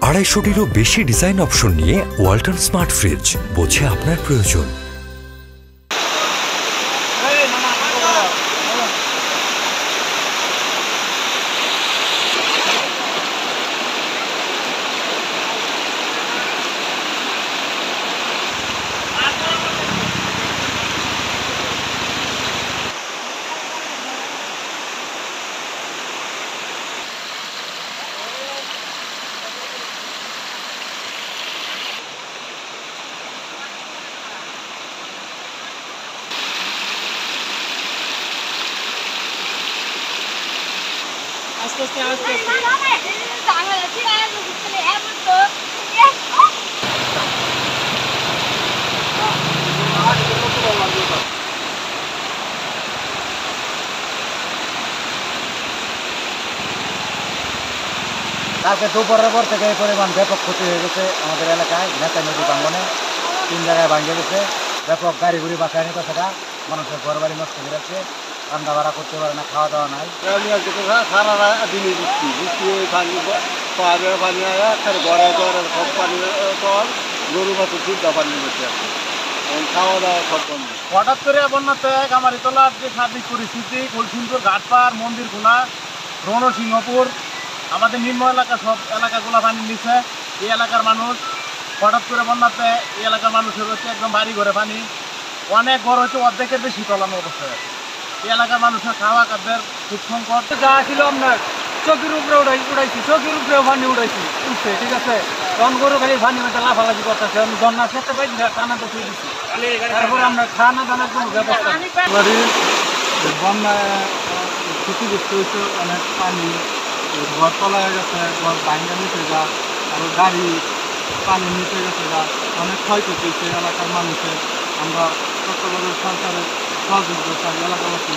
আড়াইশোটিরও বেশি design option নিয়ে Walton smart fridge, বোঝে আপনার প্রয়োজন। আস্তে আস্তে কালকে দুপুরের পর থেকে এই পরিমাণ ব্যাপক ক্ষতি হয়ে গেছে আমাদের এলাকায়। নেতা নদী প্রাঙ্গনে 3 জায়গায় ভাঙে গেছে, ব্যাপক গাড়ি ঘুড়ি বাসায় নিতে সেটা মানুষের ঘর বাড়ি নষ্ট হয়ে যাচ্ছে, রান্না বাড়া করতে পারে না, খাওয়া দাওয়া নাই। সারা দিনই বৃষ্টি বৃষ্টি পানি পানি আয়া ঘরে ঘরে সব পানি জল, গরু বাছুর চিন্তা পানির মধ্যে আছে, খাওয়া দাওয়া সব বন্ধ। হঠাৎ করে বন্যাতে কামারিতলার যে সার্বিক পরিস্থিতি, কুলসিমপুর ঘাটপাড়, মন্দিরগুলা, রণসিংহপুর, আমাদের নিম্ন এলাকা সব এলাকাগুলো পানির নিচে। এই এলাকার মানুষ হঠাৎ করে বন্যাতে এই এলাকার মানুষের হচ্ছে একদম বাড়ি ঘরে পানি, অনেক ঘর হচ্ছে অর্ধেকের বেশি তলানো অবস্থায় আছে। এই এলাকার মানুষের খাওয়া খাদ্যের খুব সংকট। যা ছিল আপনার চোখের উপরে উড়াইছি, চোখের উপরেও পানি উঠছে, ঠিক আছে। তখন গরু খালি পানি মধ্যে লাফালাফি করতেছে, আমি দন্না খেতে পাই টানাতে শুয়ে দিচ্ছি। তারপরে আমরা খানা দানার কোনো ব্যবস্থা নেই। বন্যায় ক্ষতিগ্রস্ত হয়েছে, অনেক পানি, ঘর তলায় গেছে, ঘর ভাঙ্গা নিচে যা, আর গাড়ি পানি নিচে গেছে যা, অনেক ক্ষয়ক্ষতি হয়েছে এলাকার মানুষের। আমরা চট্টগ্রামের সরকারের সহযোগিতা চাই এলাকাবাসী।